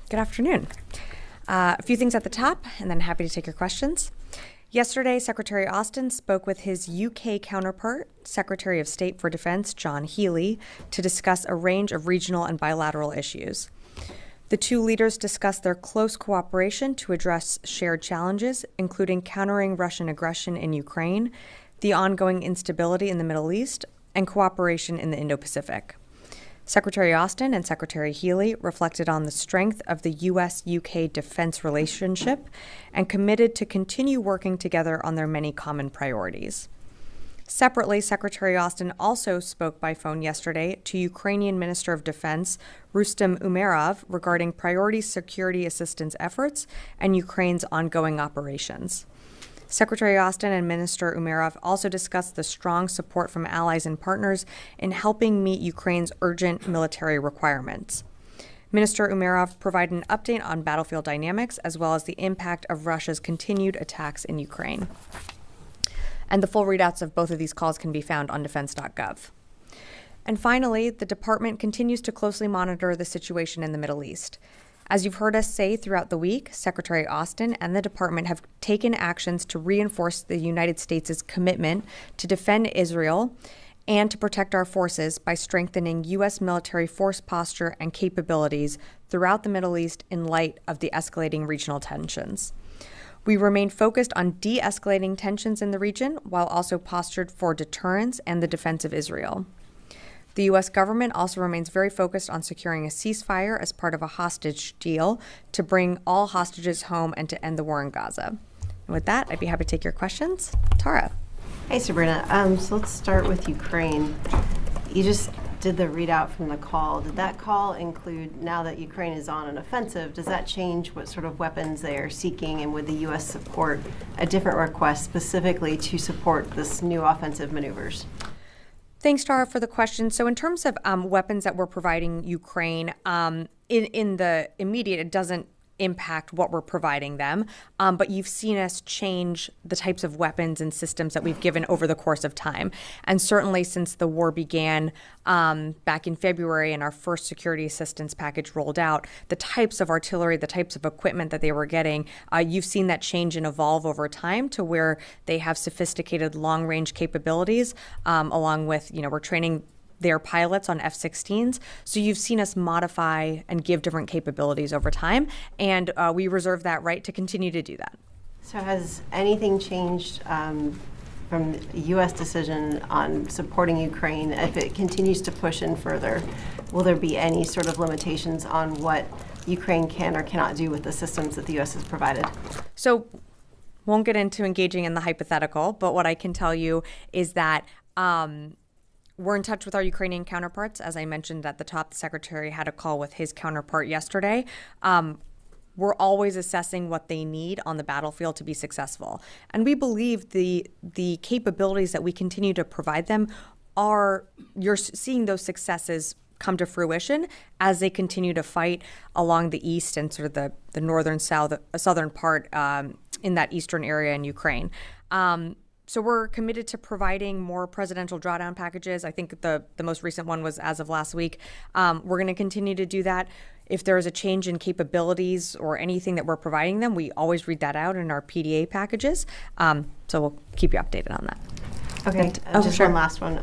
Good afternoon. A few things at the top, and then happy to take your questions. Yesterday, Secretary Austin spoke with his UK counterpart, Secretary of State for Defense John Healey, to discuss a range of regional and bilateral issues. The two leaders discussed their close cooperation to address shared challenges, including countering Russian aggression in Ukraine, the ongoing instability in the Middle East, and cooperation in the Indo-Pacific. Secretary Austin and Secretary Healey reflected on the strength of the U.S.-UK defense relationship and committed to continue working together on their many common priorities. Separately, Secretary Austin also spoke by phone yesterday to Ukrainian Minister of Defense Rustem Umerov regarding priority security assistance efforts and Ukraine's ongoing operations. Secretary Austin and Minister Umerov also discussed the strong support from allies and partners in helping meet Ukraine's urgent military requirements. Minister Umerov provided an update on battlefield dynamics as well as the impact of Russia's continued attacks in Ukraine. And the full readouts of both of these calls can be found on defense.gov. And finally, the department continues to closely monitor the situation in the Middle East. As you've heard us say throughout the week, Secretary Austin and the department have taken actions to reinforce the United States' commitment to defend Israel and to protect our forces by strengthening U.S. military force posture and capabilities throughout the Middle East in light of the escalating regional tensions. We remain focused on de-escalating tensions in the region while also postured for deterrence and the defense of Israel. The U.S. government also remains very focused on securing a ceasefire as part of a hostage deal to bring all hostages home and to end the war in Gaza. And with that, I'd be happy to take your questions. Tara. Hey, Sabrina. So let's start with Ukraine. You just did the readout from the call. Did that call include, now that Ukraine is on an offensive, does that change what sort of weapons they are seeking, and would the U.S. support a different request specifically to support this new offensive maneuvers? Thanks, Tara, for the question. So in terms of weapons that we're providing Ukraine, in the immediate, it doesn't impact what we're providing them. But you've seen us change the types of weapons and systems that we've given over the course of time. And certainly since the war began back in February and our first security assistance package rolled out, the types of artillery, the types of equipment that they were getting, you've seen that change and evolve over time to where they have sophisticated long-range capabilities, along with, we're training their pilots on F-16s. So you've seen us modify and give different capabilities over time, and we reserve that right to continue to do that. So has anything changed from the U.S. decision on supporting Ukraine? If it continues to push in further, will there be any sort of limitations on what Ukraine can or cannot do with the systems that the U.S. has provided? So won't get into engaging in the hypothetical, but what I can tell you is that we're in touch with our Ukrainian counterparts. As I mentioned at the top, the Secretary had a call with his counterpart yesterday. We're always assessing what they need on the battlefield to be successful. And we believe the capabilities that we continue to provide them you're seeing those successes come to fruition as they continue to fight along the east and sort of the northern southern part in that eastern area in Ukraine. So we're committed to providing more presidential drawdown packages. I think the most recent one was as of last week. We're going to continue to do that. If there is a change in capabilities or anything that we're providing them, we always read that out in our PDA packages. So we'll keep you updated on that. Okay, just one last one.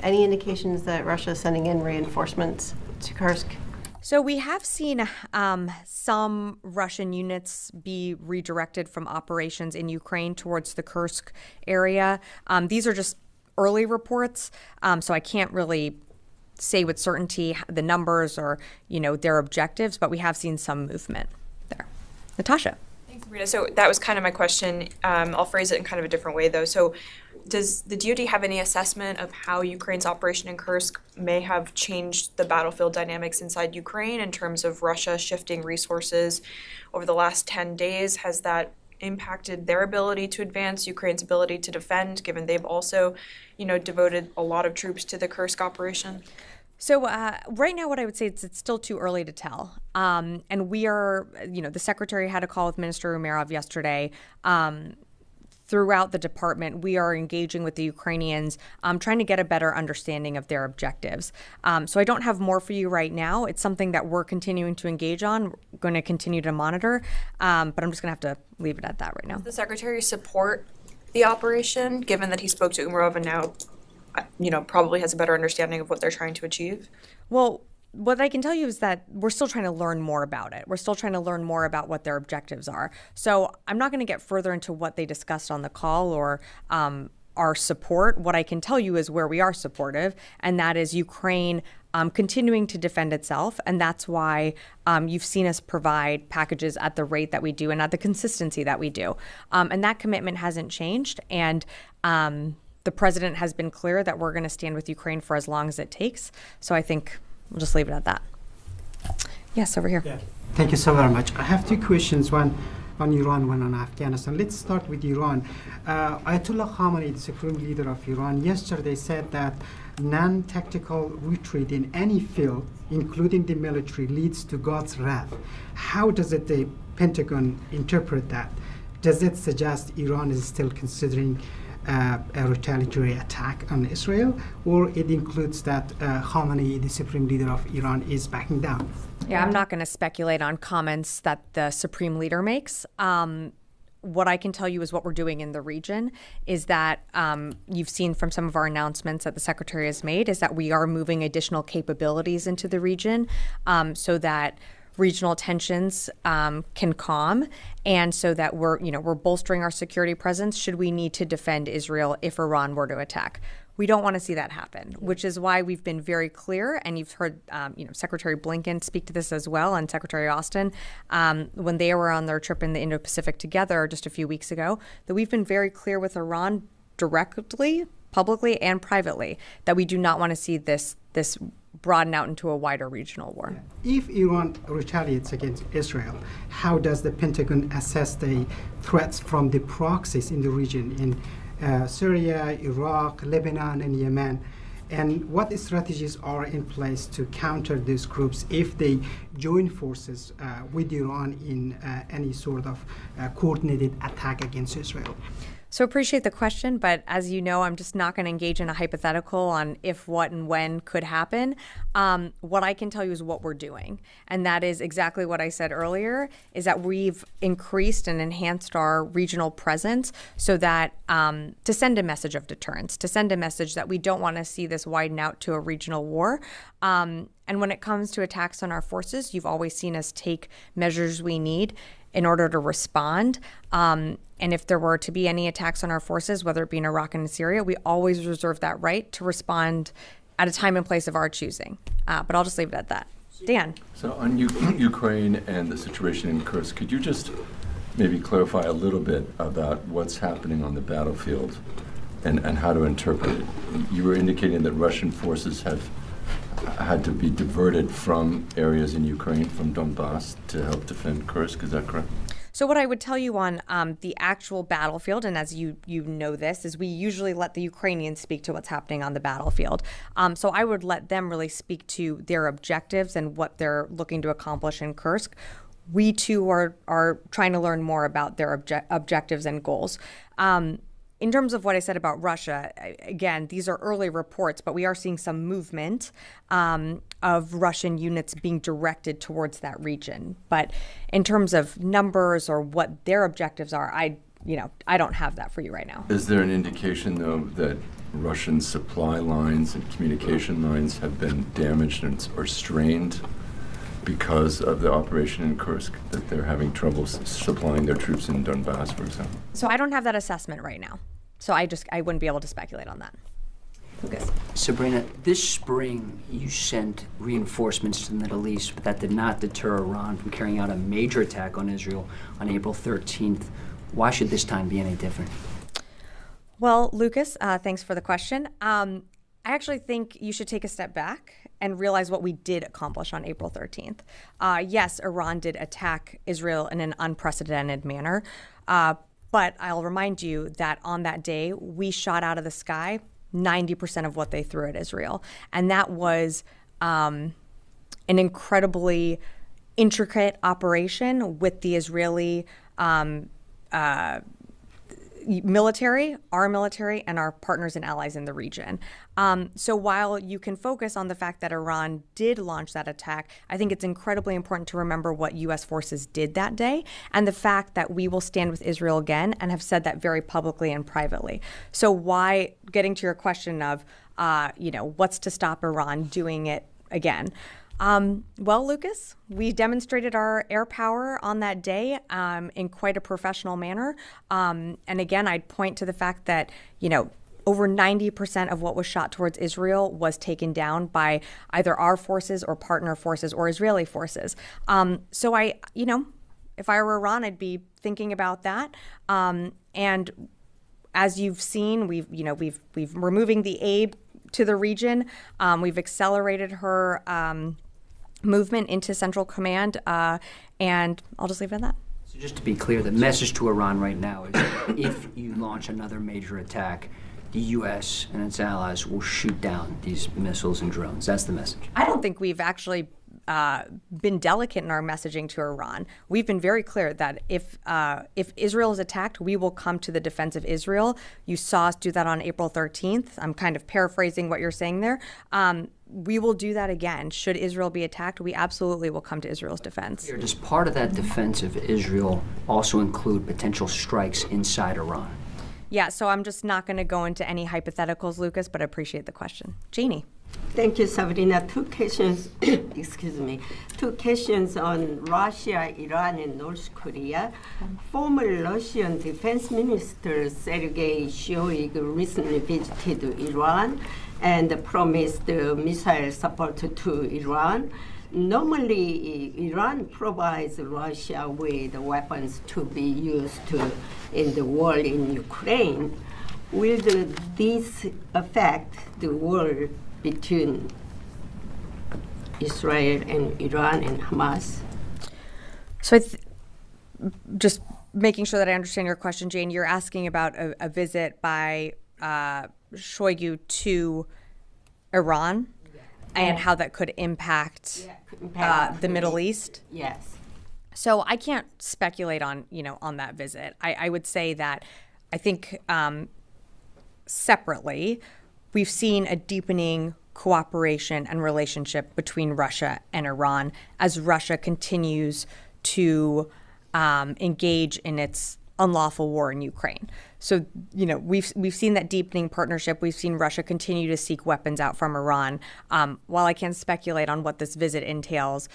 Any indications that Russia is sending in reinforcements to Kursk? So we have seen some Russian units be redirected from operations in Ukraine towards the Kursk area. These are just early reports, so I can't really say with certainty the numbers or their objectives, but we have seen some movement there. Natasha. Thanks, Sabrina. So that was kind of my question. I'll phrase it in kind of a different way, though. So does the DoD have any assessment of how Ukraine's operation in Kursk may have changed the battlefield dynamics inside Ukraine in terms of Russia shifting resources over the last 10 days? Has that impacted their ability to advance, Ukraine's ability to defend, given they've also, devoted a lot of troops to the Kursk operation? So right now, what I would say is it's still too early to tell. And we are, the Secretary had a call with Minister Umerov yesterday. throughout the department, we are engaging with the Ukrainians, trying to get a better understanding of their objectives. So I don't have more for you right now. It's something that we're continuing to engage on, going to continue to monitor, but I'm just going to have to leave it at that right now. Does the Secretary support the operation, given that he spoke to Umarov and now, probably has a better understanding of what they're trying to achieve? Well, what I can tell you is that we're still trying to learn more about it. We're still trying to learn more about what their objectives are. So I'm not going to get further into what they discussed on the call or our support. What I can tell you is where we are supportive, and that is Ukraine continuing to defend itself. And that's why you've seen us provide packages at the rate that we do and at the consistency that we do. And that commitment hasn't changed. And the president has been clear that we're going to stand with Ukraine for as long as it takes. So I think we'll just leave it at that. Yes, over here. Yeah. Thank you so very much. I have two questions, one on Iran, one on Afghanistan. Let's start with Iran. Ayatollah Khamenei, the supreme leader of Iran, yesterday said that non-tactical retreat in any field, including the military, leads to God's wrath. How does the Pentagon interpret that? Does it suggest Iran is still considering a retaliatory attack on Israel, or it includes that Khamenei, the supreme leader of Iran, is backing down? Yeah, I'm not going to speculate on comments that the supreme leader makes. What I can tell you is what we're doing in the region is that you've seen from some of our announcements that the Secretary has made is that we are moving additional capabilities into the region so that regional tensions can calm, and so that we're bolstering our security presence should we need to defend Israel if Iran were to attack. We don't want to see that happen, which is why we've been very clear, and you've heard Secretary Blinken speak to this as well, and Secretary Austin, when they were on their trip in the Indo-Pacific together just a few weeks ago, that we've been very clear with Iran directly, publicly, and privately, that we do not want to see this broaden out into a wider regional war. If Iran retaliates against Israel, how does the Pentagon assess the threats from the proxies in the region in Syria, Iraq, Lebanon, and Yemen? And what strategies are in place to counter these groups if they join forces with Iran in any sort of coordinated attack against Israel? So appreciate the question, but as you know, I'm just not going to engage in a hypothetical on if, what, and when could happen. What I can tell you is what we're doing. And that is exactly what I said earlier, is that we've increased and enhanced our regional presence so that to send a message of deterrence, to send a message that we don't want to see this widen out to a regional war. And when it comes to attacks on our forces, you've always seen us take measures we need in order to respond. And if there were to be any attacks on our forces, whether it be in Iraq and in Syria, we always reserve that right to respond at a time and place of our choosing. But I'll just leave it at that. Dan. So on Ukraine and the situation in Kursk, could you just maybe clarify a little bit about what's happening on the battlefield and how to interpret it? You were indicating that Russian forces have had to be diverted from areas in Ukraine, from Donbass, to help defend Kursk. Is that correct? So what I would tell you on the actual battlefield, and as you know this, is we usually let the Ukrainians speak to what's happening on the battlefield. So I would let them really speak to their objectives and what they're looking to accomplish in Kursk. We too are trying to learn more about their objectives and goals. In terms of what I said about Russia, again, these are early reports, but we are seeing some movement of Russian units being directed towards that region. But in terms of numbers or what their objectives are, I don't have that for you right now. Is there an indication, though, that Russian supply lines and communication lines have been damaged or strained because of the operation in Kursk, that they're having trouble supplying their troops in Donbass, for example? So I don't have that assessment right now. So I wouldn't be able to speculate on that. Lucas. Sabrina, this spring you sent reinforcements to the Middle East, but that did not deter Iran from carrying out a major attack on Israel on April 13th. Why should this time be any different? Well, Lucas, thanks for the question. I actually think you should take a step back and realize what we did accomplish on April 13th. Yes, Iran did attack Israel in an unprecedented manner, but I'll remind you that on that day, we shot out of the sky 90% of what they threw at Israel. And that was an incredibly intricate operation with the Israeli military, and our partners and allies in the region. So while you can focus on the fact that Iran did launch that attack, I think it's incredibly important to remember what U.S. forces did that day and the fact that we will stand with Israel again and have said that very publicly and privately. So why, getting to your question of, what's to stop Iran doing it again? Well, Lucas, we demonstrated our air power on that day in quite a professional manner. And again, I'd point to the fact that, over 90% of what was shot towards Israel was taken down by either our forces or partner forces or Israeli forces. So if I were Iran, I'd be thinking about that. And as you've seen, we've removing the aid to the region. We've accelerated her movement into Central Command, and I'll just leave it at that. So just to be clear, the message to Iran right now is if you launch another major attack, the U.S. and its allies will shoot down these missiles and drones. That's the message. I don't think we've actually been delicate in our messaging to Iran. We've been very clear that if Israel is attacked, we will come to the defense of Israel. You saw us do that on April 13th. I'm kind of paraphrasing what you're saying there. We will do that again. Should Israel be attacked, we absolutely will come to Israel's defense. Does part of that defense of Israel also include potential strikes inside Iran? Yeah, so I'm just not going to go into any hypotheticals, Lucas, but I appreciate the question. Jeannie. Thank you, Sabrina. Two questions, excuse me. Two questions on Russia, Iran, and North Korea. Former Russian Defense Minister Sergei Shoigu recently visited Iran and promised missile support to Iran. Normally, Iran provides Russia with weapons to be used in the war in Ukraine. Will this affect the war between Israel and Iran and Hamas? So just making sure that I understand your question, Jane, you're asking about a visit by Shoigu to Iran and how that could impact the Middle East? Yes. So I can't speculate on that visit. I would say that I think separately, we've seen a deepening cooperation and relationship between Russia and Iran as Russia continues to engage in its unlawful war in Ukraine. So, we've seen that deepening partnership. We've seen Russia continue to seek weapons out from Iran. While I can't speculate on what this visit entails,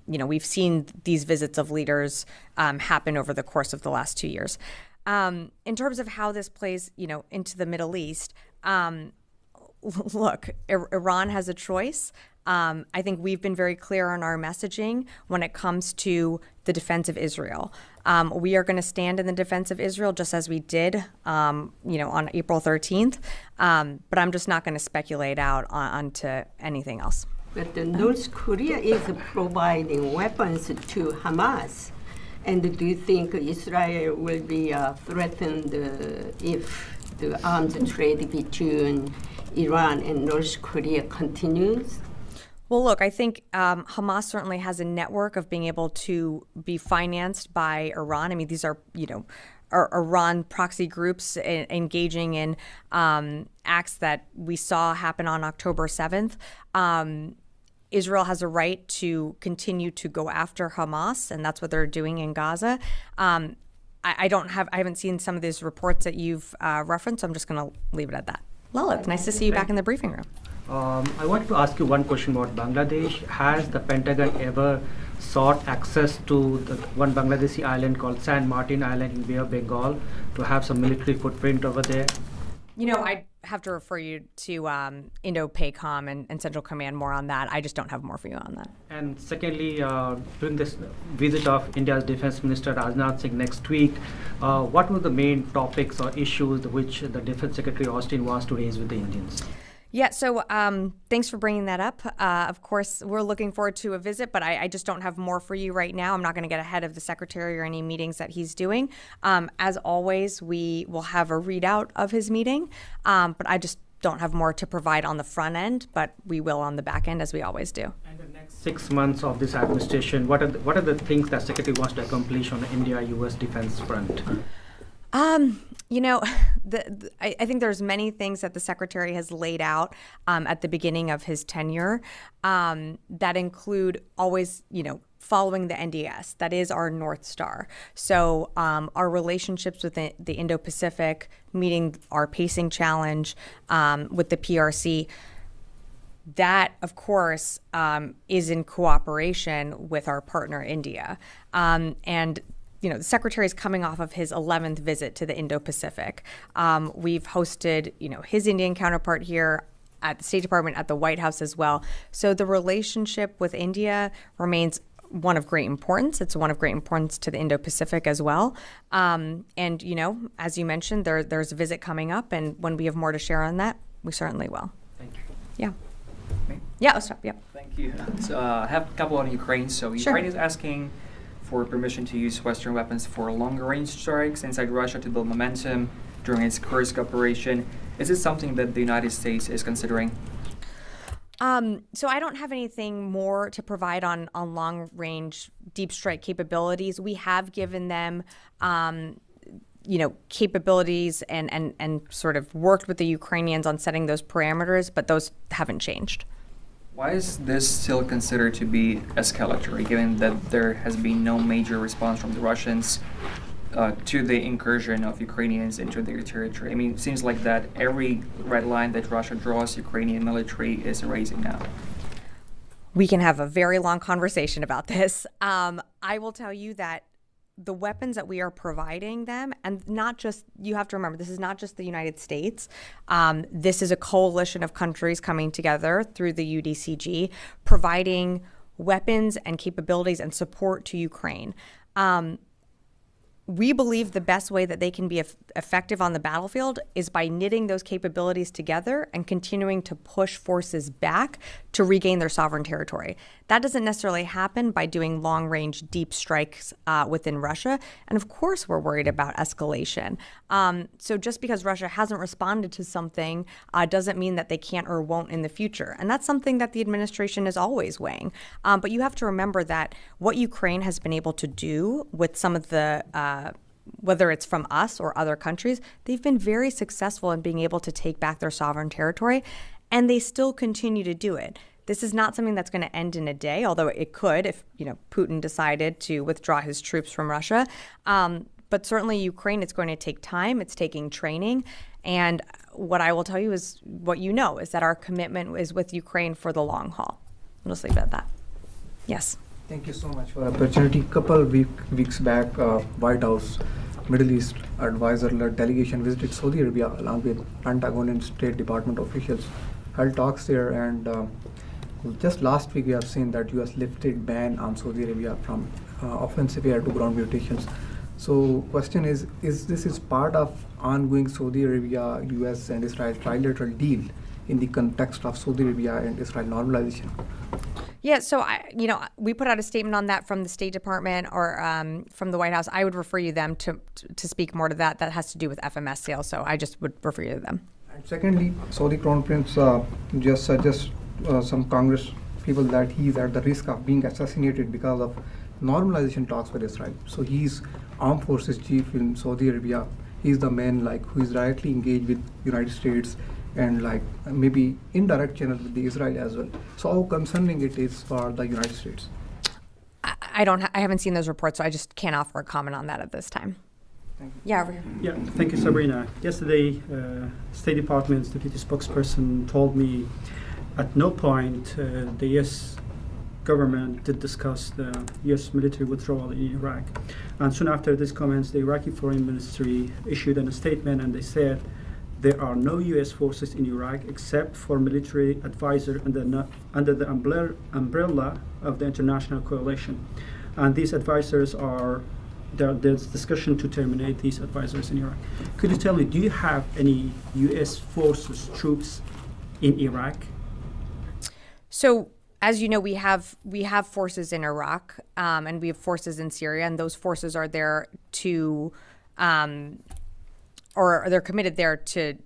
we've seen these visits of leaders happen over the course of the last 2 years. In terms of how this plays, into the Middle East, look, Iran has a choice. I think we've been very clear on our messaging when it comes to the defense of Israel. We are going to stand in the defense of Israel just as we did, on April 13th. But I'm just not going to speculate out onto anything else. But North Korea is providing weapons to Hamas. And do you think Israel will be threatened if the arms trade between Iran and North Korea continues? Well, look, I think Hamas certainly has a network of being able to be financed by Iran. I mean, these are, Iran proxy groups engaging in acts that we saw happen on October 7th. Israel has a right to continue to go after Hamas, and that's what they're doing in Gaza. I haven't seen some of these reports that you've referenced, so I'm just going to leave it at that. Lilith, nice to see you back in the briefing room. I want to ask you one question about Bangladesh. Has the Pentagon ever sought access to the one Bangladeshi island called San Martin Island in Bay of Bengal to have some military footprint over there? I'd have to refer you to Indo-PACOM and Central Command more on that. I just don't have more for you on that. And secondly, during this visit of India's Defense Minister Rajnath Singh next week, what were the main topics or issues which the Defense Secretary Austin wants to raise with the Indians? Yeah, so thanks for bringing that up. Of course, we're looking forward to a visit, but I just don't have more for you right now. I'm not going to get ahead of the Secretary or any meetings that he's doing. As always, we will have a readout of his meeting, but I just don't have more to provide on the front end, but we will on the back end, as we always do. And the next 6 months of this administration, what are the things that Secretary wants to accomplish on the India-U.S. defense front? You know, I think there's many things that the secretary has laid out at the beginning of his tenure that include always, following the NDS. That is our North Star. So our relationships with the Indo-Pacific, meeting our pacing challenge with the PRC, that, of course, is in cooperation with our partner, India. And the secretary is coming off of his 11th visit to the Indo-Pacific. We've hosted, his Indian counterpart here at the State Department, at the White House as well. So the relationship with India remains one of great importance. It's one of great importance to the Indo-Pacific as well. And, as you mentioned, there's a visit coming up, and when we have more to share on that, we certainly will. Thank you. Yeah. Me? Yeah, I'll stop. Yeah. Thank you. So I have a couple on Ukraine. So Sure. Ukraine is asking for permission to use Western weapons for longer-range strikes inside Russia to build momentum during its Kursk operation. Is this something that the United States is considering? So I don't have anything more to provide on long-range deep strike capabilities. We have given them, capabilities and sort of worked with the Ukrainians on setting those parameters, but those haven't changed. Why is this still considered to be escalatory, given that there has been no major response from the Russians to the incursion of Ukrainians into their territory? I mean, it seems like that every red line that Russia draws, Ukrainian military is erasing now. We can have a very long conversation about this. I will tell you that the weapons that we are providing them, and not just, you have to remember, this is not just the United States. This is a coalition of countries coming together through the UDCG, providing weapons and capabilities and support to Ukraine. We believe the best way that they can be effective on the battlefield is by knitting those capabilities together and continuing to push forces back to regain their sovereign territory. That doesn't necessarily happen by doing long-range deep strikes within Russia. And of course, we're worried about escalation. So just because Russia hasn't responded to something doesn't mean that they can't or won't in the future. And that's something that the administration is always weighing. But you have to remember that what Ukraine has been able to do with some of the whether it's from us or other countries, they've been very successful in being able to take back their sovereign territory, and they still continue to do it. This is not something that's going to end in a day, although it could if Putin decided to withdraw his troops from Russia. But certainly Ukraine, it's going to take time. It's taking training. And what I will tell you is what is that our commitment is with Ukraine for the long haul. I'll just leave it at that. Yes. Thank you so much for the opportunity. Couple weeks back, White House Middle East advisor-led delegation visited Saudi Arabia along with Pentagon and State Department officials, held talks there, and just last week we have seen that U.S. lifted ban on Saudi Arabia from offensive air to ground mutations. So question is this part of ongoing Saudi Arabia, U.S. and Israel trilateral deal in the context of Saudi Arabia and Israel normalization? Yeah, so we put out a statement on that from the State Department or from the White House. I would refer you them to speak more to that. That has to do with FMS sales, so I just would refer you to them. And secondly, Saudi Crown Prince just suggests some Congress people that he's at the risk of being assassinated because of normalization talks with Israel. So he's armed forces chief in Saudi Arabia. He's the man who is directly engaged with United States and maybe indirect channel with the Israel as well. So how concerning it is for the United States? I haven't seen those reports, so I just can't offer a comment on that at this time. Thank you. Yeah, over here. Yeah, thank you, Sabrina. Yesterday, State Department's deputy spokesperson told me at no point the U.S. government did discuss the U.S. military withdrawal in Iraq. And soon after these comments, the Iraqi Foreign Ministry issued a statement, and they said there are no U.S. forces in Iraq except for military advisor under the umbrella of the international coalition. And these advisors there's discussion to terminate these advisors in Iraq. Could you tell me, do you have any U.S. forces, troops in Iraq? So, as you know, we have forces in Iraq, and we have forces in Syria, and those forces are there to, or they're committed there to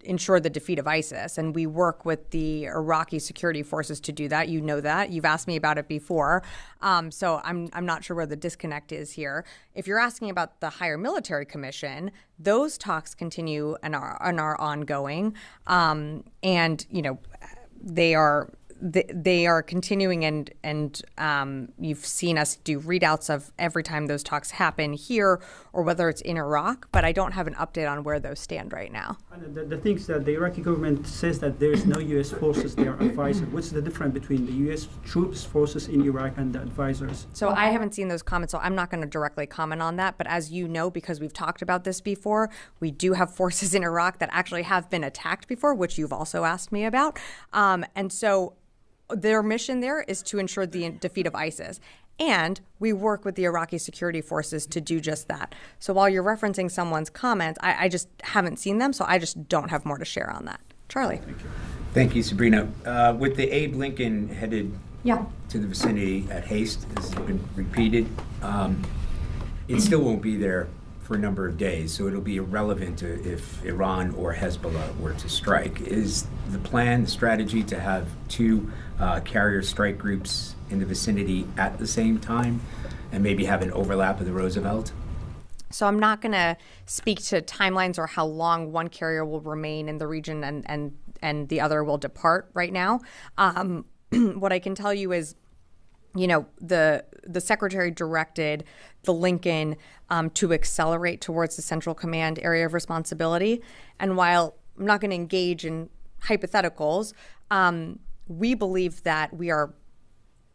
ensure the defeat of ISIS, and we work with the Iraqi security forces to do that. You know that. You've asked me about it before, so I'm not sure where the disconnect is here. If you're asking about the Higher Military Commission, those talks continue and are ongoing, and they are continuing, and you've seen us do readouts of every time those talks happen here or whether it's in Iraq, but I don't have an update on where those stand right now. And the thing is that the Iraqi government says that there is no U.S. forces there advisor. What's the difference between the U.S. troops forces in Iraq and the advisors? So I haven't seen those comments, so I'm not going to directly comment on that. But as you know, because we've talked about this before, we do have forces in Iraq that actually have been attacked before, which you've also asked me about. And so their mission there is to ensure the defeat of ISIS. And we work with the Iraqi security forces to do just that. So while you're referencing someone's comments, I just haven't seen them, so I just don't have more to share on that. Charlie. Thank you, Sabrina. With the Abe Lincoln headed to the vicinity at haste, this has been repeated, it still won't be there for a number of days, so it'll be irrelevant if Iran or Hezbollah were to strike. Is the plan, the strategy to have two carrier strike groups in the vicinity at the same time and maybe have an overlap of the Roosevelt? So I'm not going to speak to timelines or how long one carrier will remain in the region and the other will depart right now. What I can tell you is, the secretary directed the Lincoln to accelerate towards the Central Command area of responsibility. And while I'm not going to engage in hypotheticals, we believe that we are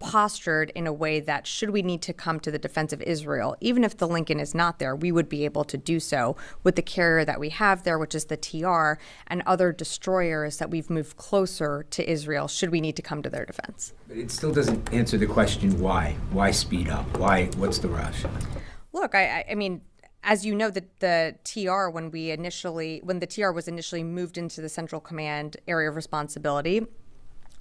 postured in a way that should we need to come to the defense of Israel, even if the Lincoln is not there, we would be able to do so with the carrier that we have there, which is the TR, and other destroyers that we've moved closer to Israel should we need to come to their defense. But it still doesn't answer the question why. Why speed up? What's the rush? Look, I mean, as you know, the TR, when the TR was initially moved into the Central Command area of responsibility,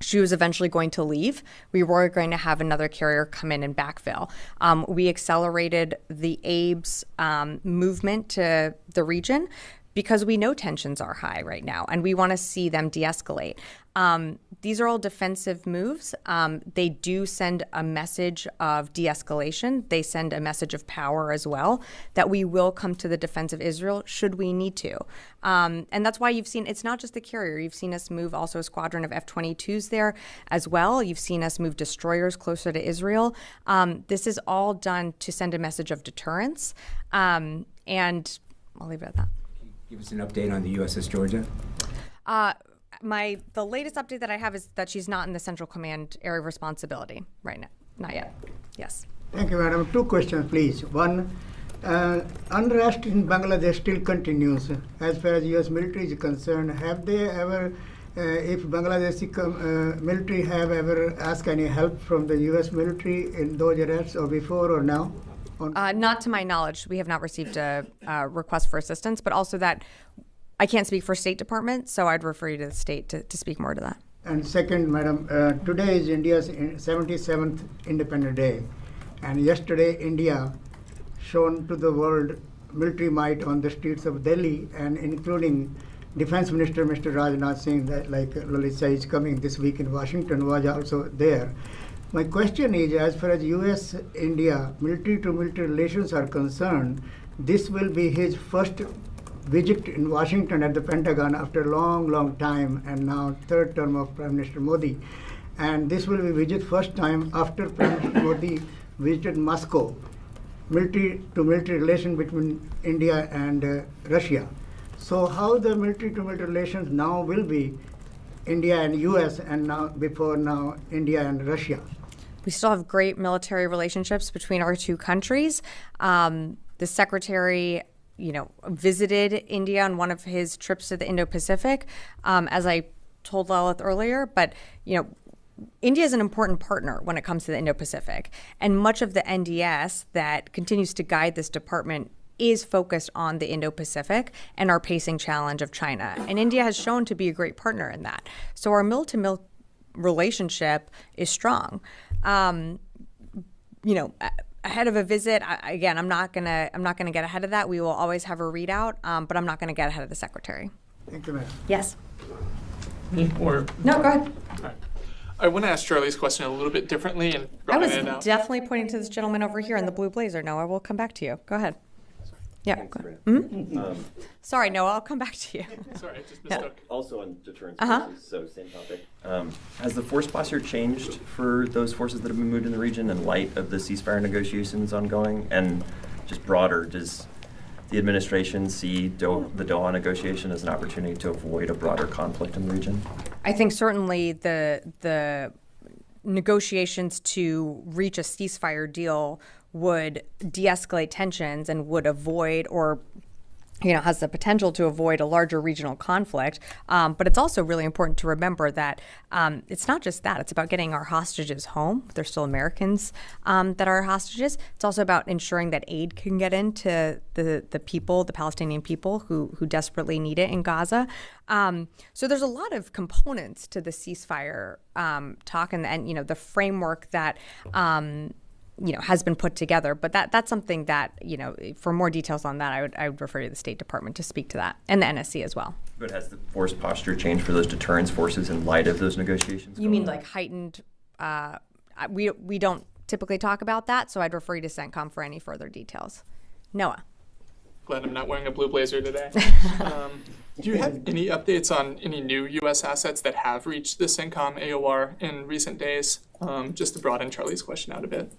she was eventually going to leave. We were going to have another carrier come in and backfill. We accelerated the Abe's movement to the region because we know tensions are high right now and we want to see them de-escalate. These are all defensive moves. They do send a message of de-escalation. They send a message of power as well, that we will come to the defense of Israel should we need to. And that's why you've seen, it's not just the carrier. You've seen us move also a squadron of F-22s there as well. You've seen us move destroyers closer to Israel. This is all done to send a message of deterrence. And I'll leave it at that. Give us an update on the USS Georgia. The latest update that I have is that she's not in the Central Command area of responsibility right now. Not yet. Yes. Thank you, madam. Two questions, please. One, unrest in Bangladesh still continues. As far as U.S. military is concerned, have they ever, if Bangladeshi military have ever asked any help from the U.S. military in those arrests, or before or now? Not to my knowledge. We have not received a request for assistance, but also that I can't speak for State Department, so I'd refer you to the state to speak more to that. And second, madam, today is India's 77th Independence Day. And yesterday, India shown to the world military might on the streets of Delhi, and including Defense Minister Mr. Rajnath Singh, that like Lalitha is coming this week in Washington, was also there. My question is, as far as U.S.-India military-to-military relations are concerned, this will be his first visit in Washington at the Pentagon after a long, long time, and now third term of Prime Minister Modi. And this will be visit first time after Prime Minister Modi visited Moscow, military-to-military relation between India and Russia. So how the military-to-military relations now will be India and U.S. and now India and Russia? We still have great military relationships between our two countries. The secretary, visited India on one of his trips to the Indo-Pacific, as I told Lalith earlier. But, India is an important partner when it comes to the Indo-Pacific. And much of the NDS that continues to guide this department is focused on the Indo-Pacific and our pacing challenge of China. And India has shown to be a great partner in that. So our mil-to-mil relationship is strong. Ahead of a visit, I'm not gonna get ahead of that. We will always have a readout, but I'm not gonna get ahead of the secretary. Thank you, Mayor. Yes. Me or No, go ahead. I want to ask Charlie's question a little bit differently and I was broaden it out. definitely pointing to this gentleman over here in the blue blazer. Noah, we'll come back to you. Go ahead. Yeah. Go ahead. Mhm. Sorry, Noah, I'll come back to you. Sorry, I just mistook. Also on deterrence Uh-huh. forces, so same topic. Has the force posture changed for those forces that have been moved in the region in light of the ceasefire negotiations ongoing? And just broader, does the administration see the Doha negotiation as an opportunity to avoid a broader conflict in the region? I think certainly the negotiations to reach a ceasefire deal would de-escalate tensions and would avoid or has the potential to avoid a larger regional conflict. But it's also really important to remember that it's not just that. It's about getting our hostages home. They're still Americans that are hostages. It's also about ensuring that aid can get into the people, the Palestinian people who desperately need it in Gaza. So there's a lot of components to the ceasefire talk and the framework that has been put together, but that's something that for more details on that, I would refer to the State Department to speak to that, and the NSC as well. But has the force posture changed for those deterrence forces in light of those negotiations? You mean like heightened? We don't typically talk about that, so I'd refer you to CENTCOM for any further details. Noah. Glad I'm not wearing a blue blazer today. Do you have any updates on any new U.S. assets that have reached the CENTCOM AOR in recent days? Just to broaden Charlie's question out a bit.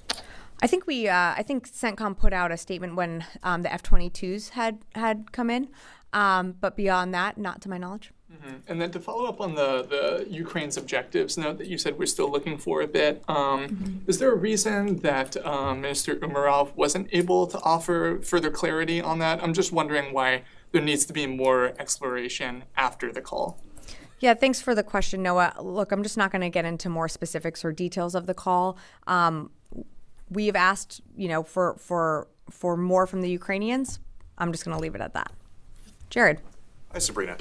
I think CENTCOM put out a statement when the F-22s had come in, but beyond that, not to my knowledge. Mm-hmm. And then to follow up on the Ukraine's objectives note that you said we're still looking for a bit, is there a reason that Minister Umerov wasn't able to offer further clarity on that? I'm just wondering why there needs to be more exploration after the call. Yeah, thanks for the question, Noah. Look, I'm just not going to get into more specifics or details of the call. We've asked, for more from the Ukrainians. I'm just going to leave it at that. Jared. Hi, Sabrina.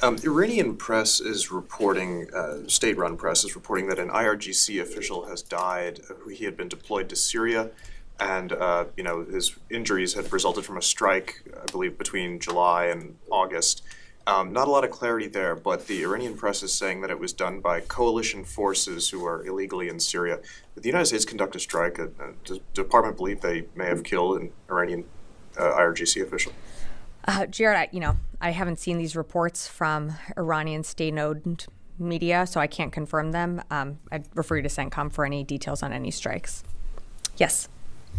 Iranian press is reporting, state-run press is reporting that an IRGC official has died. He had been deployed to Syria, and his injuries had resulted from a strike, I believe, between July and August. Not a lot of clarity there, but the Iranian press is saying that it was done by coalition forces who are illegally in Syria. Did the United States conduct a strike? Does the department believe they may have killed an Iranian IRGC official? Jared, I haven't seen these reports from Iranian state-owned media, so I can't confirm them. I'd refer you to CENTCOM for any details on any strikes. Yes.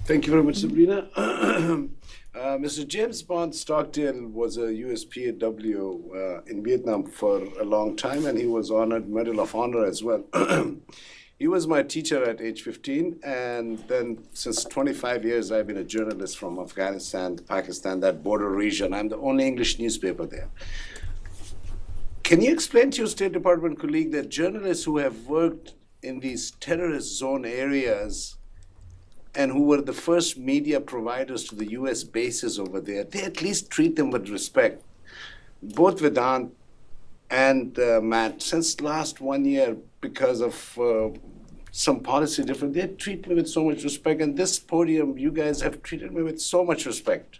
Thank you very much, Sabrina. Mr. James Bond Stockdale was a U.S. PAW in Vietnam for a long time, and he was honored Medal of Honor as well. He was my teacher at age 15, and then since 25 years, I've been a journalist from Afghanistan, Pakistan, that border region. I'm the only English newspaper there. Can you explain to your State Department colleague that journalists who have worked in these terrorist zone areas and who were the first media providers to the U.S. bases over there, they at least treat them with respect? Both Vedant and Matt, since last 1 year, because of some policy difference, they treat me with so much respect. And this podium, you guys have treated me with so much respect.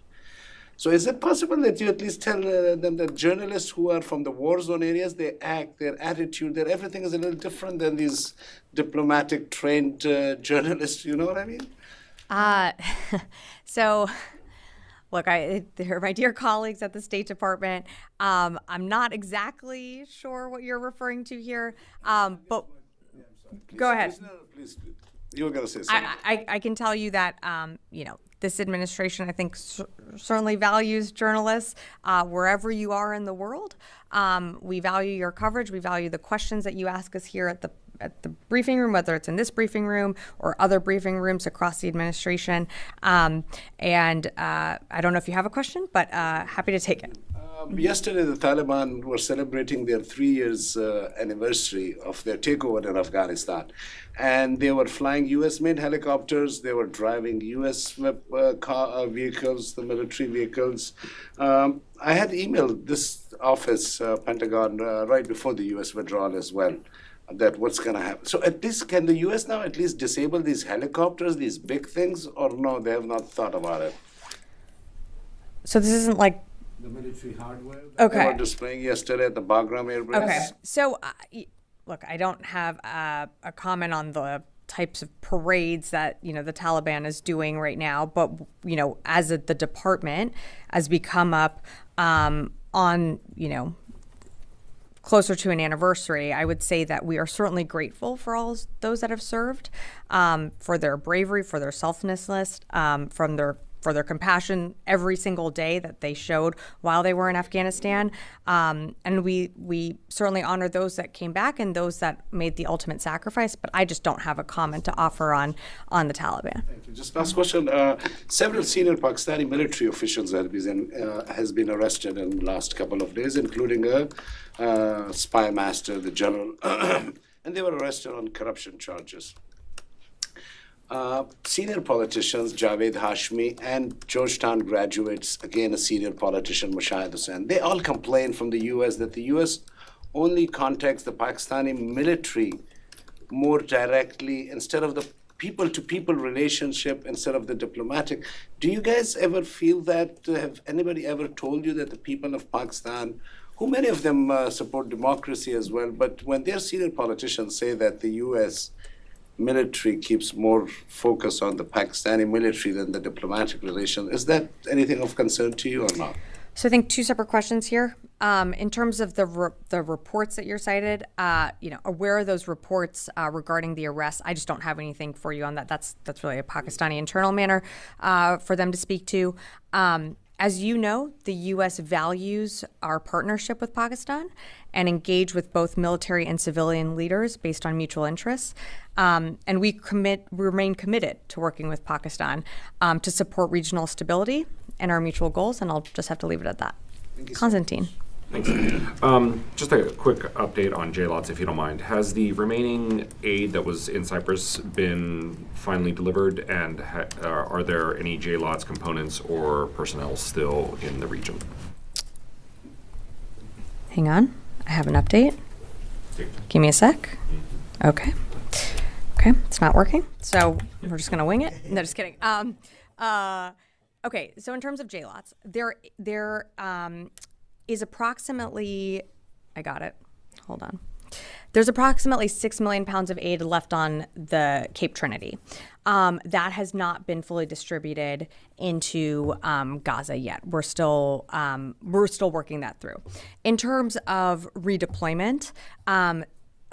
So is it possible that you at least tell them that journalists who are from the war zone areas, they act, their attitude, their everything is a little different than these diplomatic trained journalists, you know what I mean? So, look, they're my dear colleagues at the State Department. I'm not exactly sure what you're referring to here, but go ahead. Please, you were going to say something. I can tell you that, this administration, I think, certainly values journalists wherever you are in the world. We value your coverage. We value the questions that you ask us here at the briefing room, whether it's in this briefing room or other briefing rooms across the administration. And I don't know if you have a question, but happy to take it. Yesterday, the Taliban were celebrating their 3 years anniversary of their takeover in Afghanistan. And they were flying U.S.-made helicopters. They were driving U.S. vehicles, the military vehicles. I had emailed this office, Pentagon, right before the U.S. withdrawal as well, that what's going to happen. So at least, can the U.S. now at least disable these helicopters, these big things, or no, they have not thought about it? So this isn't like The military hardware Okay. they were displaying yesterday at the Bagram Air Base. Okay. So, look, I don't have a comment on the types of parades that, the Taliban is doing right now. But, as the department, as we come up on, closer to an anniversary, I would say that we are certainly grateful for all those that have served, for their bravery, for their selflessness, for their compassion every single day that they showed while they were in Afghanistan. And we certainly honor those that came back and those that made the ultimate sacrifice, but I just don't have a comment to offer on the Taliban. Thank you. Just last question. Several senior Pakistani military officials has been arrested in the last couple of days, including a spy master, the general, and they were arrested on corruption charges. Senior politicians, Javed Hashmi, and Georgetown graduates, again a senior politician, Mushahid Hussain, they all complain from the U.S. that the U.S. only contacts the Pakistani military more directly instead of the people-to-people relationship instead of the diplomatic. Do you guys ever feel that? Have anybody ever told you that the people of Pakistan, who many of them support democracy as well, but when their senior politicians say that the U.S. military keeps more focus on the Pakistani military than the diplomatic relations, is that anything of concern to you or not? So I think two separate questions here. In terms of the reports that you're cited, where are those reports regarding the arrests? I just don't have anything for you on that. That's really a Pakistani internal matter for them to speak to. As you know, the U.S. values our partnership with Pakistan and engage with both military and civilian leaders based on mutual interests. And we remain committed to working with Pakistan to support regional stability and our mutual goals. And I'll just have to leave it at that. Konstantin. Thanks. Just a quick update on JLOTS, if you don't mind. Has the remaining aid that was in Cyprus been finally delivered, and are there any JLOTS components or personnel still in the region? Hang on. I have an update. Give me a sec. Okay. Okay, it's not working, so we're just going to wing it. No, just kidding. Okay, so in terms of JLOTS, there is approximately, I got it, hold on. There's approximately 6 million pounds of aid left on the Cape Trinity. That has not been fully distributed into Gaza yet. We're still working that through. In terms of redeployment,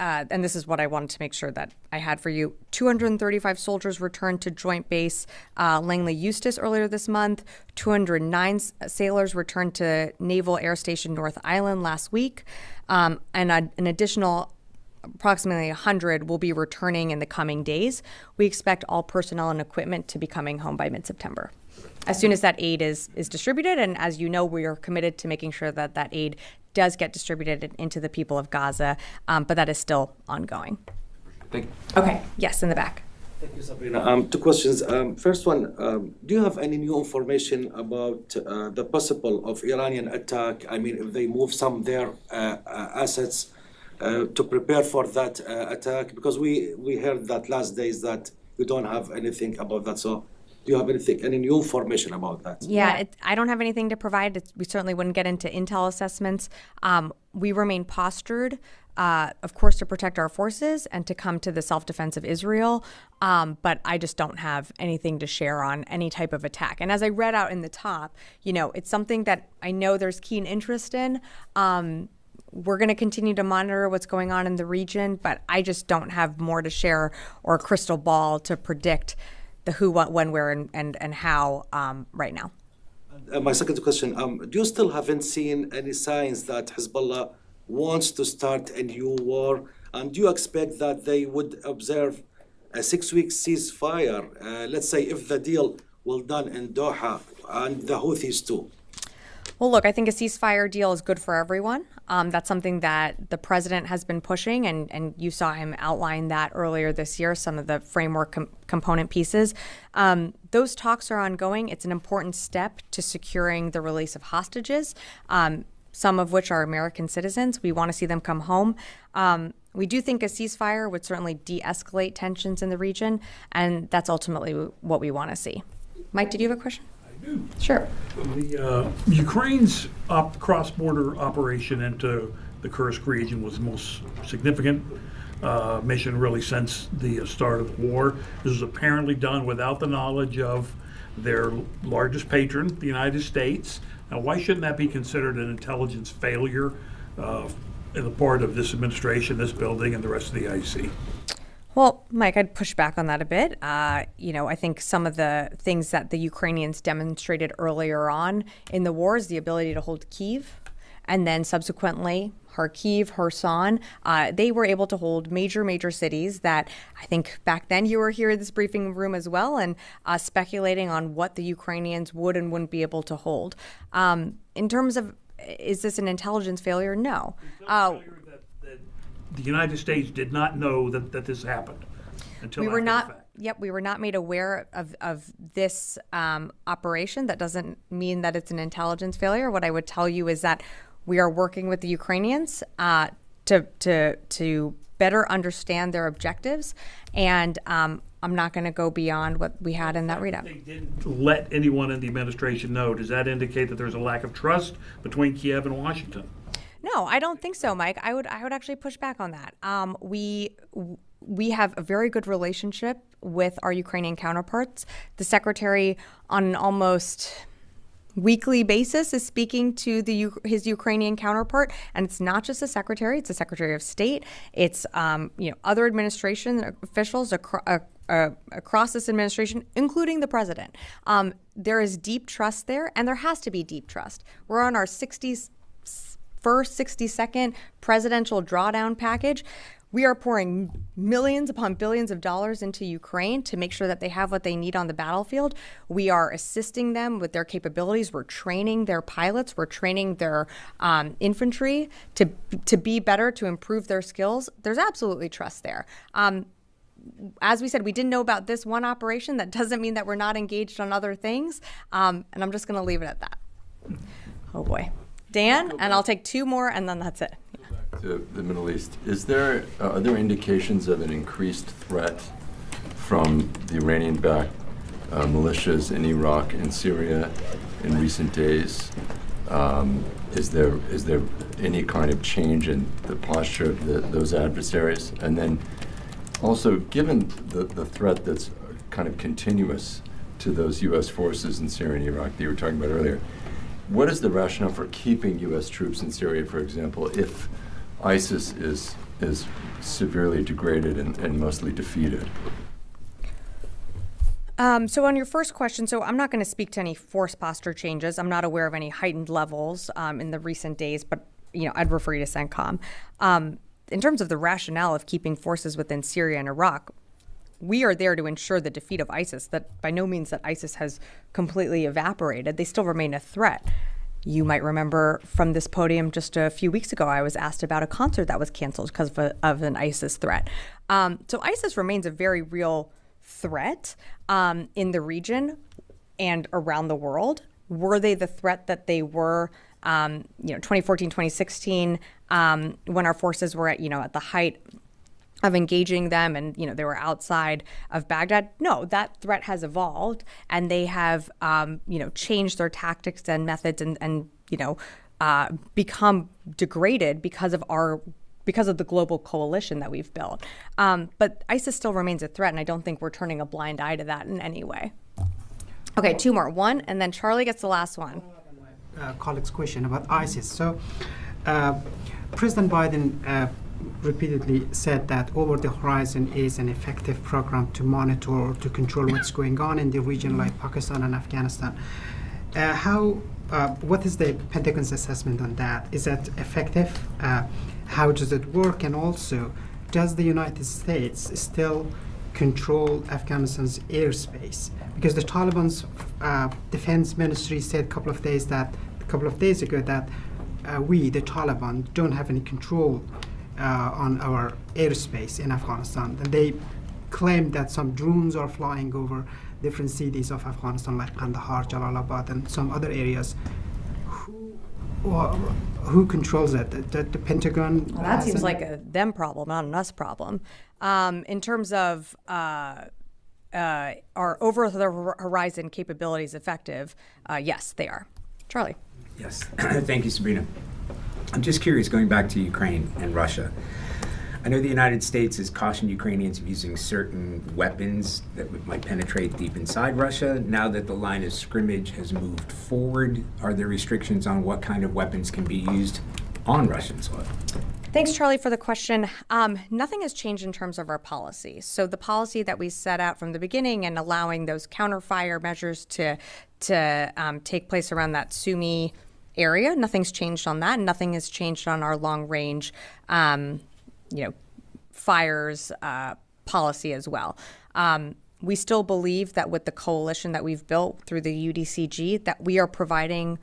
and this is what I wanted to make sure that I had for you. 235 soldiers returned to Joint Base Langley Eustis earlier this month. 209 sailors returned to Naval Air Station North Island last week. And an additional approximately 100 will be returning in the coming days. We expect all personnel and equipment to be coming home by mid-September. As soon as that aid is distributed, and as you know, we are committed to making sure that that aid does get distributed into the people of Gaza, but that is still ongoing. Thank you. Okay, yes, in the back. Thank you, Sabrina. Two questions. First one, do you have any new information about the possible of Iranian attack? I mean, if they move some of their assets to prepare for that attack? Because we heard that last days that you don't have anything about that. So do you have any new information about that? Yeah, I don't have anything to provide. We certainly wouldn't get into intel assessments. We remain postured, of course, to protect our forces and to come to the self-defense of Israel. But I just don't have anything to share on any type of attack. And as I read out in the top, it's something that I know there's keen interest in. We're going to continue to monitor what's going on in the region, but I just don't have more to share or a crystal ball to predict the who, what, when, where, and how right now. My second question, do you still haven't seen any signs that Hezbollah wants to start a new war? And do you expect that they would observe a 6-week ceasefire, let's say if the deal will done in Doha and the Houthis too? Well, look, I think a ceasefire deal is good for everyone. That's something that the president has been pushing, and you saw him outline that earlier this year, some of the framework component pieces. Those talks are ongoing. It's an important step to securing the release of hostages, some of which are American citizens. We want to see them come home. We do think a ceasefire would certainly de-escalate tensions in the region, and that's ultimately what we want to see. Mike, did you have a question? I Sure. The Ukraine's cross-border operation into the Kursk region was the most significant mission really since the start of the war. This was apparently done without the knowledge of their largest patron, the United States. Now, why shouldn't that be considered an intelligence failure in the part of this administration, this building, and the rest of the IC? Well, Mike, I'd push back on that a bit. I think some of the things that the Ukrainians demonstrated earlier on in the war is the ability to hold Kyiv, and then subsequently Kharkiv, Kherson. They were able to hold major cities that I think back then you were here in this briefing room as well, and speculating on what the Ukrainians would and wouldn't be able to hold. In terms of, is this an intelligence failure? No. The United States did not know that this happened until we were after not. the fact. Yep, we were not made aware of this operation. That doesn't mean that it's an intelligence failure. What I would tell you is that we are working with the Ukrainians to better understand their objectives, and I'm not going to go beyond what we had in that readout. They didn't let anyone in the administration know. Does that indicate that there's a lack of trust between Kiev and Washington? No, I don't think so, Mike. I would actually push back on that. We have a very good relationship with our Ukrainian counterparts. The secretary, on an almost weekly basis, is speaking to his Ukrainian counterpart, and it's not just the secretary; it's the Secretary of State. It's other administration officials across this administration, including the president. There is deep trust there, and there has to be deep trust. We're on our 62nd presidential drawdown package. We are pouring millions upon billions of dollars into Ukraine to make sure that they have what they need on the battlefield. We are assisting them with their capabilities. We're training their pilots. We're training their infantry to be better, to improve their skills. There's absolutely trust there. As we said, we didn't know about this one operation. That doesn't mean that we're not engaged on other things. And I'm just going to leave it at that. Oh, boy. Dan, and I'll take two more, and then that's it. To the Middle East, are there indications of an increased threat from the Iranian-backed militias in Iraq and Syria in recent days? Is there any kind of change in the posture of those adversaries? And then also, given the threat that's kind of continuous to those U.S. forces in Syria and Iraq that you were talking about earlier, what is the rationale for keeping U.S. troops in Syria, for example, if ISIS is severely degraded and mostly defeated? So on your first question, so I'm not going to speak to any force posture changes. I'm not aware of any heightened levels in the recent days, but I'd refer you to CENTCOM. In terms of the rationale of keeping forces within Syria and Iraq, we are there to ensure the defeat of ISIS. That by no means that ISIS has completely evaporated. They still remain a threat. You might remember from this podium just a few weeks ago, I was asked about a concert that was canceled because of an ISIS threat. So ISIS remains a very real threat in the region and around the world. Were they the threat that they were 2014, 2016, when our forces were at the height of engaging them and they were outside of Baghdad? No, that threat has evolved, and they have changed their tactics and methods and become degraded because of the global coalition that we've built. But ISIS still remains a threat, and I don't think we're turning a blind eye to that in any way. Okay, two more. One, and then Charlie gets the last one. Colleague's question about ISIS. So, President Biden repeatedly said that Over the Horizon is an effective program to monitor, to control what's going on in the region like Pakistan and Afghanistan. What is the Pentagon's assessment on that? Is that effective? How does it work? And also, does the United States still control Afghanistan's airspace? Because the Taliban's defense ministry said a couple of days ago that we, the Taliban, don't have any control on our airspace in Afghanistan. And they claim that some drones are flying over different cities of Afghanistan, like Kandahar, Jalalabad, and some other areas. Who controls that? The Pentagon? Well, that seems like a them problem, not an us problem. In terms of are over the horizon capabilities effective? Yes, they are. Charlie. Yes. Thank you, Sabrina. I'm just curious, going back to Ukraine and Russia. I know the United States has cautioned Ukrainians of using certain weapons that might penetrate deep inside Russia. Now that the line of scrimmage has moved forward, are there restrictions on what kind of weapons can be used on Russian soil? Thanks, Charlie, for the question. Nothing has changed in terms of our policy. So the policy that we set out from the beginning and allowing those counterfire measures to take place around that Sumy area, nothing's changed on that. Nothing has changed on our long-range fires policy as well. We still believe that with the coalition that we've built through the UDCG, that we are providing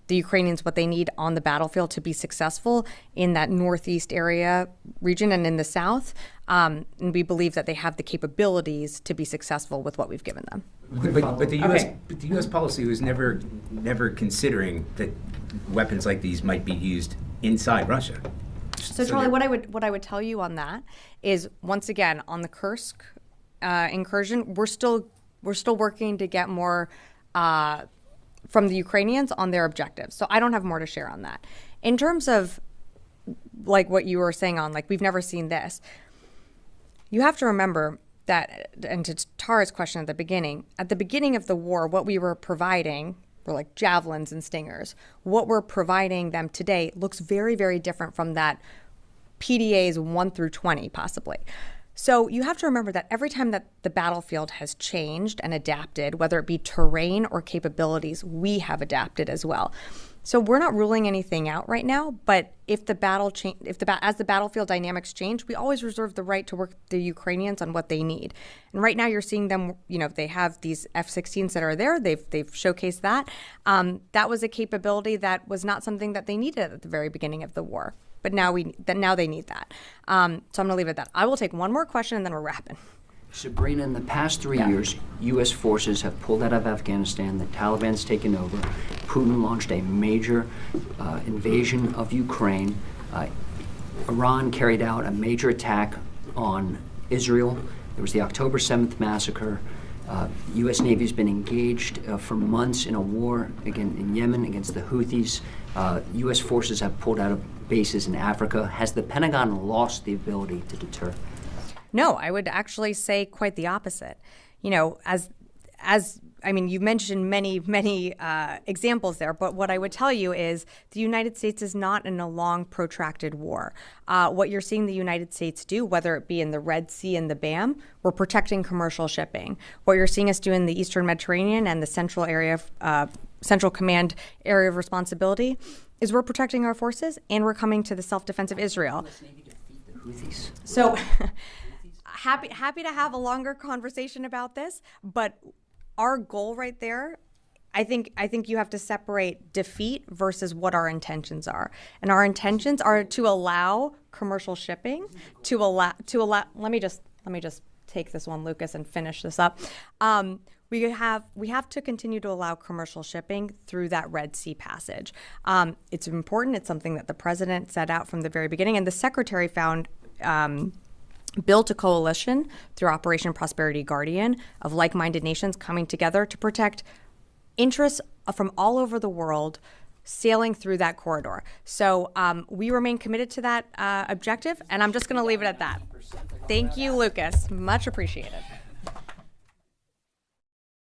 the Ukrainians what they need on the battlefield to be successful in that northeast area region and in the south. And we believe that they have the capabilities to be successful with what we've given them. But the U.S. policy was never considering that weapons like these might be used inside Russia. So Charlie, what I would tell you on that is, once again, on the Kursk incursion, we're still working to get more from the Ukrainians on their objectives. So I don't have more to share on that. In terms of like what you were saying on like we've never seen this, you have to remember that, and to Tara's question at the beginning of the war, what we were providing were like javelins and stingers. What we're providing them today looks very, very different from that PDAs 1 through 20 possibly. So you have to remember that every time that the battlefield has changed and adapted, whether it be terrain or capabilities, we have adapted as well. So we're not ruling anything out right now, but if the as the battlefield dynamics change, we always reserve the right to work with the Ukrainians on what they need. And right now you're seeing them, they have these F-16s that are there. They've showcased that. That was a capability that was not something that they needed at the very beginning of the war. But now they need that. So I'm going to leave it at that. I will take one more question and then we're wrapping. Sabrina, in the past 3 years, U.S. forces have pulled out of Afghanistan. The Taliban's taken over. Putin launched a major invasion of Ukraine. Iran carried out a major attack on Israel. There was the October 7th massacre. U.S. Navy has been engaged for months in a war in Yemen against the Houthis. U.S. forces have pulled out of bases in Africa. Has the Pentagon lost the ability to deter? No, I would actually say quite the opposite. You mentioned many examples there, but what I would tell you is the United States is not in a long, protracted war. What you're seeing the United States do, whether it be in the Red Sea and the BAM, we're protecting commercial shipping. What you're seeing us do in the Eastern Mediterranean and the Central Command area of responsibility is we're protecting our forces and we're coming to the self-defense of Israel. So happy to have a longer conversation about this, but our goal right there, I think you have to separate defeat versus what our intentions are. And our intentions are to allow commercial shipping, to allow let me just take this one, Lucas, and finish this up. We have to continue to allow commercial shipping through that Red Sea passage. It's important. It's something that the president set out from the very beginning, and the secretary built a coalition through Operation Prosperity Guardian of like-minded nations coming together to protect interests from all over the world sailing through that corridor. So we remain committed to that objective, and I'm just going to leave it at that. Thank you, Lucas. Much appreciated.